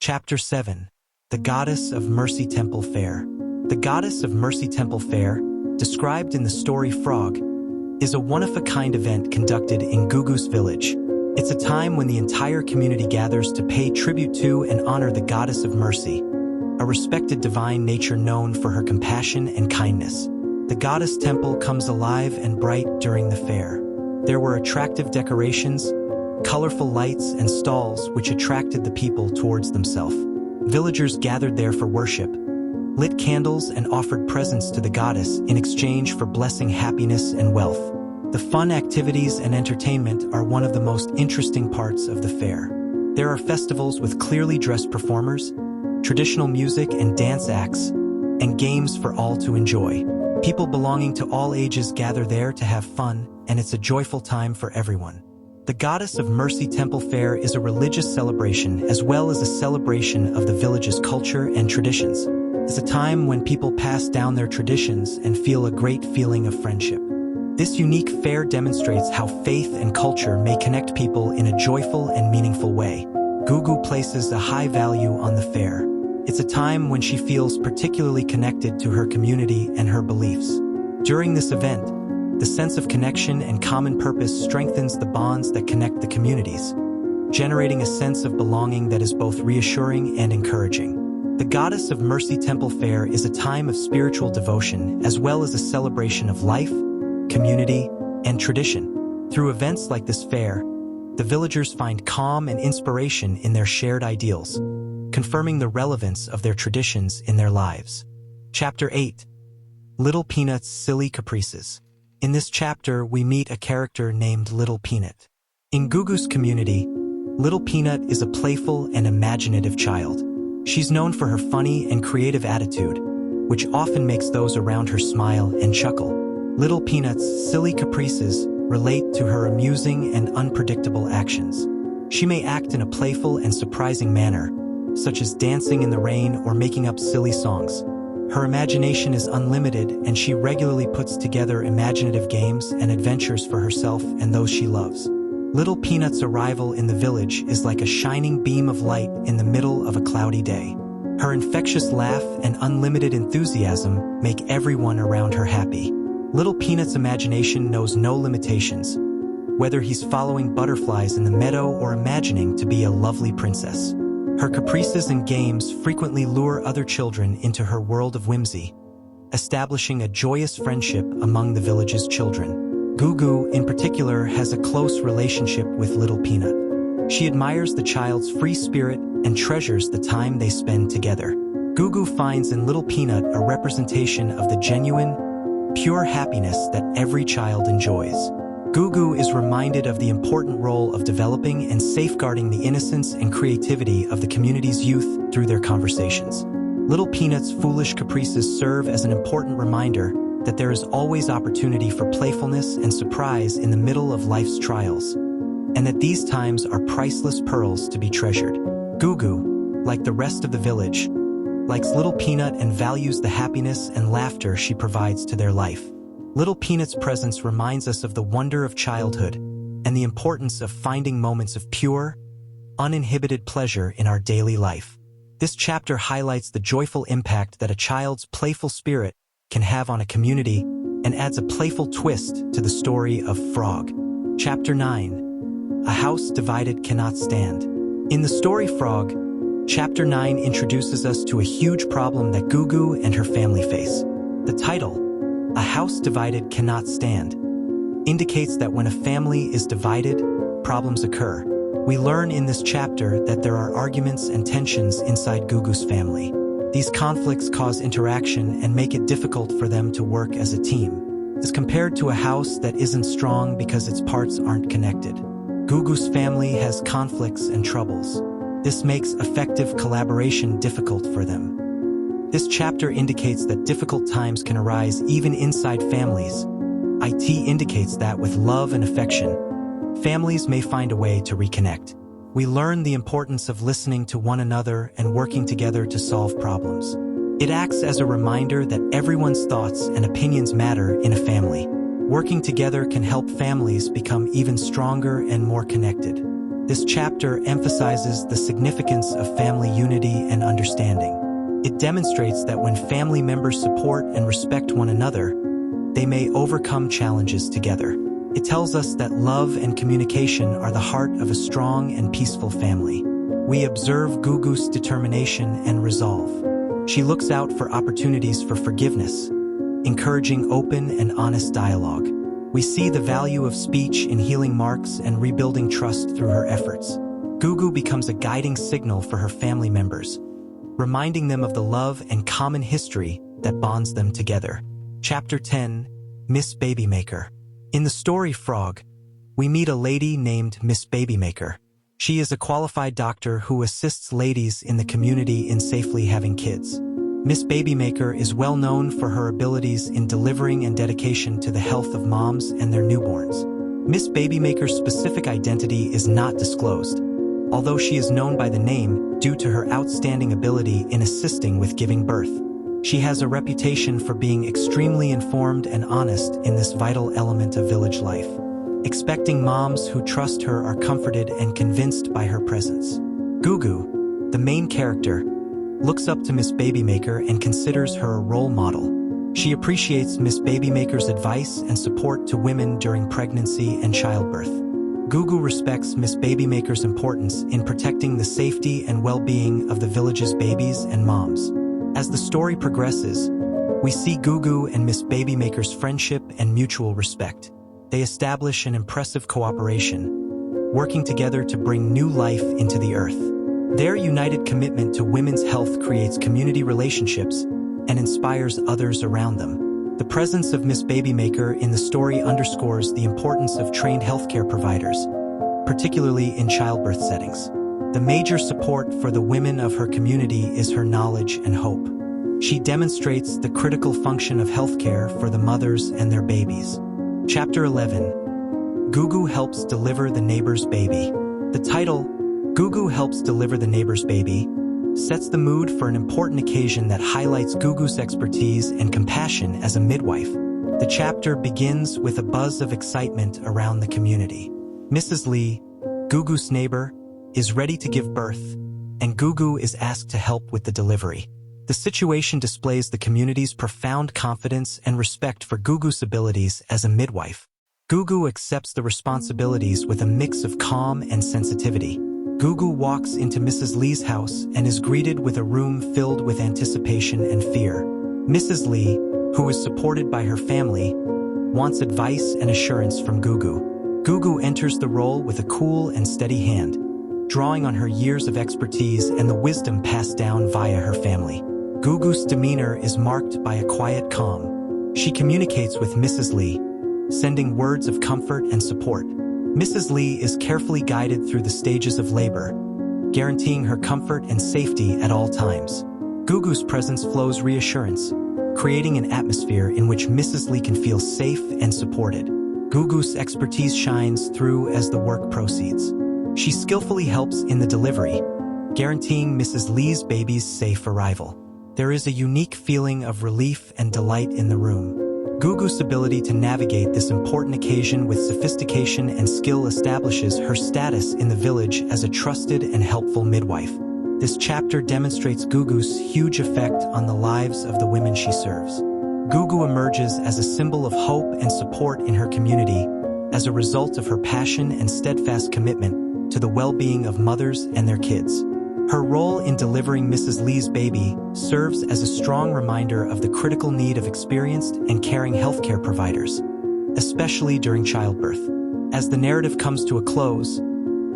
Chapter 7. The Goddess of Mercy Temple Fair. The Goddess of Mercy Temple Fair, described in the story Frog, is a one-of-a-kind event conducted in Gugu's village. It's a time when the entire community gathers to pay tribute to and honor the Goddess of Mercy, a respected divine nature known for her compassion and kindness. The Goddess Temple comes alive and bright during the fair. There were attractive decorations, colorful lights, and stalls which attracted the people towards themselves. Villagers gathered there for worship, lit candles, and offered presents to the goddess in exchange for blessing happiness and wealth. The fun activities and entertainment are one of the most interesting parts of the fair. There are festivals with clearly dressed performers, traditional music and dance acts, and games for all to enjoy. People belonging to all ages gather there to have fun, and it's a joyful time for everyone. The Goddess of Mercy Temple Fair is a religious celebration as well as a celebration of the village's culture and traditions. It's a time when people pass down their traditions and feel a great feeling of friendship. This unique fair demonstrates how faith and culture may connect people in a joyful and meaningful way. Gugu places a high value on the fair. It's a time when she feels particularly connected to her community and her beliefs. During this event, the sense of connection and common purpose strengthens the bonds that connect the communities, generating a sense of belonging that is both reassuring and encouraging. The Goddess of Mercy Temple Fair is a time of spiritual devotion as well as a celebration of life, community, and tradition. Through events like this fair, the villagers find calm and inspiration in their shared ideals, confirming the relevance of their traditions in their lives. Chapter 8. Little Peanut's Silly Caprices. In this chapter, we meet a character named Little Peanut. In Gugu's community, Little Peanut is a playful and imaginative child. She's known for her funny and creative attitude, which often makes those around her smile and chuckle. Little Peanut's silly caprices relate to her amusing and unpredictable actions. She may act in a playful and surprising manner, such as dancing in the rain or making up silly songs. Her imagination is unlimited, and she regularly puts together imaginative games and adventures for herself and those she loves. Little Peanut's arrival in the village is like a shining beam of light in the middle of a cloudy day. Her infectious laugh and unlimited enthusiasm make everyone around her happy. Little Peanut's imagination knows no limitations, whether he's following butterflies in the meadow or imagining to be a lovely princess. Her caprices and games frequently lure other children into her world of whimsy, establishing a joyous friendship among the village's children. Gugu, in particular, has a close relationship with Little Peanut. She admires the child's free spirit and treasures the time they spend together. Gugu finds in Little Peanut a representation of the genuine, pure happiness that every child enjoys. Gugu is reminded of the important role of developing and safeguarding the innocence and creativity of the community's youth through their conversations. Little Peanut's foolish caprices serve as an important reminder that there is always opportunity for playfulness and surprise in the middle of life's trials, and that these times are priceless pearls to be treasured. Gugu, like the rest of the village, likes Little Peanut and values the happiness and laughter she provides to their life. Little Peanut's presence reminds us of the wonder of childhood and the importance of finding moments of pure, uninhibited pleasure in our daily life. This chapter highlights the joyful impact that a child's playful spirit can have on a community and adds a playful twist to the story of Frog. Chapter 9. A House Divided Cannot Stand. In the story Frog, Chapter 9 introduces us to a huge problem that Gugu and her family face. The title, A House Divided Cannot Stand, indicates that when a family is divided, problems occur. We learn in this chapter that there are arguments and tensions inside Gugu's family. These conflicts cause interaction and make it difficult for them to work as a team. As compared to a house that isn't strong because its parts aren't connected, Gugu's family has conflicts and troubles. This makes effective collaboration difficult for them. This chapter indicates that difficult times can arise even inside families. It indicates that with love and affection, families may find a way to reconnect. We learn the importance of listening to one another and working together to solve problems. It acts as a reminder that everyone's thoughts and opinions matter in a family. Working together can help families become even stronger and more connected. This chapter emphasizes the significance of family unity and understanding. It demonstrates that when family members support and respect one another, they may overcome challenges together. It tells us that love and communication are the heart of a strong and peaceful family. We observe Gugu's determination and resolve. She looks out for opportunities for forgiveness, encouraging open and honest dialogue. We see the value of speech in healing marks and rebuilding trust through her efforts. Gugu becomes a guiding signal for her family members, reminding them of the love and common history that bonds them together. Chapter 10, Miss Babymaker. In the story Frog, we meet a lady named Miss Babymaker. She is a qualified doctor who assists ladies in the community in safely having kids. Miss Babymaker is well known for her abilities in delivering and dedication to the health of moms and their newborns. Miss Babymaker's specific identity is not disclosed, although she is known by the name due to her outstanding ability in assisting with giving birth. She has a reputation for being extremely informed and honest in this vital element of village life. Expecting moms who trust her are comforted and convinced by her presence. Gugu, the main character, looks up to Miss Babymaker and considers her a role model. She appreciates Miss Babymaker's advice and support to women during pregnancy and childbirth. Gugu respects Miss Babymaker's importance in protecting the safety and well-being of the village's babies and moms. As the story progresses, we see Gugu and Miss Babymaker's friendship and mutual respect. They establish an impressive cooperation, working together to bring new life into the earth. Their united commitment to women's health creates community relationships and inspires others around them. The presence of Miss Babymaker in the story underscores the importance of trained healthcare providers, particularly in childbirth settings. The major support for the women of her community is her knowledge and hope. She demonstrates the critical function of healthcare for the mothers and their babies. Chapter 11. Gugu Helps Deliver the Neighbor's Baby. The title, Gugu Helps Deliver the Neighbor's Baby, sets the mood for an important occasion that highlights Gugu's expertise and compassion as a midwife. The chapter begins with a buzz of excitement around the community. Mrs. Lee, Gugu's neighbor, is ready to give birth, and Gugu is asked to help with the delivery. The situation displays the community's profound confidence and respect for Gugu's abilities as a midwife. Gugu accepts the responsibilities with a mix of calm and sensitivity. Gugu walks into Mrs. Lee's house and is greeted with a room filled with anticipation and fear. Mrs. Lee, who is supported by her family, wants advice and assurance from Gugu. Gugu enters the role with a cool and steady hand, drawing on her years of expertise and the wisdom passed down via her family. Gugu's demeanor is marked by a quiet calm. She communicates with Mrs. Lee, sending words of comfort and support. Mrs. Lee is carefully guided through the stages of labor, guaranteeing her comfort and safety at all times. Gugu's presence flows reassurance, creating an atmosphere in which Mrs. Lee can feel safe and supported. Gugu's expertise shines through as the work proceeds. She skillfully helps in the delivery, guaranteeing Mrs. Lee's baby's safe arrival. There is a unique feeling of relief and delight in the room. Gugu's ability to navigate this important occasion with sophistication and skill establishes her status in the village as a trusted and helpful midwife. This chapter demonstrates Gugu's huge effect on the lives of the women she serves. Gugu emerges as a symbol of hope and support in her community as a result of her passion and steadfast commitment to the well-being of mothers and their kids. Her role in delivering Mrs. Lee's baby serves as a strong reminder of the critical need of experienced and caring healthcare providers, especially during childbirth. As the narrative comes to a close,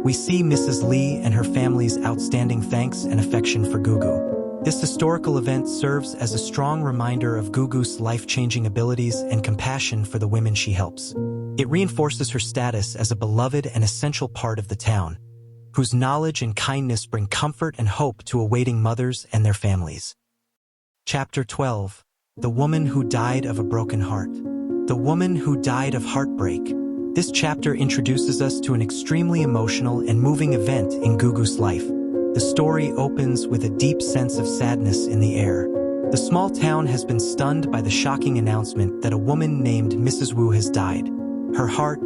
we see Mrs. Lee and her family's outstanding thanks and affection for Gugu. This historical event serves as a strong reminder of Gugu's life-changing abilities and compassion for the women she helps. It reinforces her status as a beloved and essential part of the town, whose knowledge and kindness bring comfort and hope to awaiting mothers and their families. Chapter 12. The Woman Who Died of a Broken Heart. The Woman Who Died of Heartbreak. This chapter introduces us to an extremely emotional and moving event in Gugu's life. The story opens with a deep sense of sadness in the air. The small town has been stunned by the shocking announcement that a woman named Mrs. Wu has died. Her heart,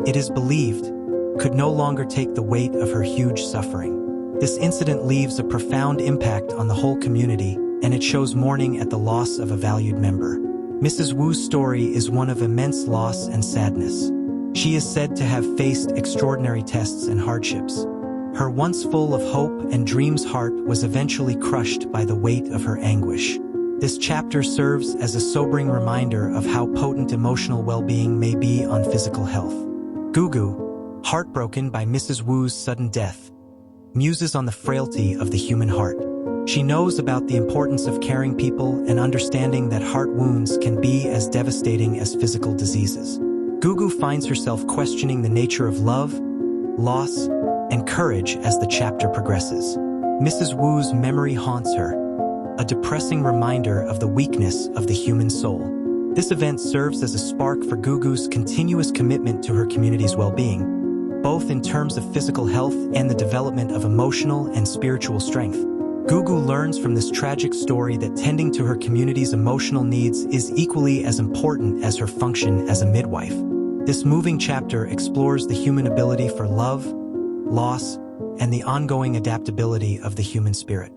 it is believed, could no longer take the weight of her huge suffering. This incident leaves a profound impact on the whole community, and it shows mourning at the loss of a valued member. Mrs. Wu's story is one of immense loss and sadness. She is said to have faced extraordinary tests and hardships. Her once full of hope and dreams heart was eventually crushed by the weight of her anguish. This chapter serves as a sobering reminder of how potent emotional well-being may be on physical health. Gugu, heartbroken by Mrs. Wu's sudden death, muses on the frailty of the human heart. She knows about the importance of caring people and understanding that heart wounds can be as devastating as physical diseases. Gugu finds herself questioning the nature of love, loss, and courage as the chapter progresses. Mrs. Wu's memory haunts her, a depressing reminder of the weakness of the human soul. This event serves as a spark for Gugu's continuous commitment to her community's well-being, both in terms of physical health and the development of emotional and spiritual strength. Gugu learns from this tragic story that tending to her community's emotional needs is equally as important as her function as a midwife. This moving chapter explores the human ability for love, loss, and the ongoing adaptability of the human spirit.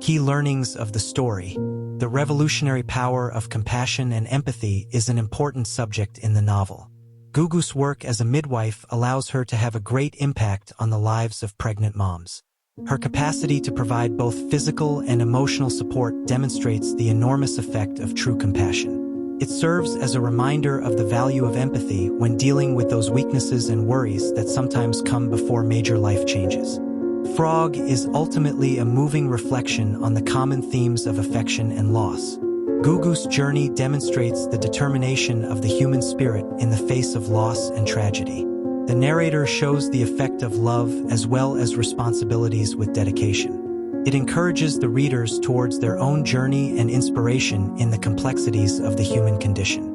Key learnings of the story. The revolutionary power of compassion and empathy is an important subject in the novel. Gugu's work as a midwife allows her to have a great impact on the lives of pregnant moms. Her capacity to provide both physical and emotional support demonstrates the enormous effect of true compassion. It serves as a reminder of the value of empathy when dealing with those weaknesses and worries that sometimes come before major life changes. Frog is ultimately a moving reflection on the common themes of affection and loss. Gugu's journey demonstrates the determination of the human spirit in the face of loss and tragedy. The narrator shows the effect of love as well as responsibilities with dedication. It encourages the readers towards their own journey and inspiration in the complexities of the human condition.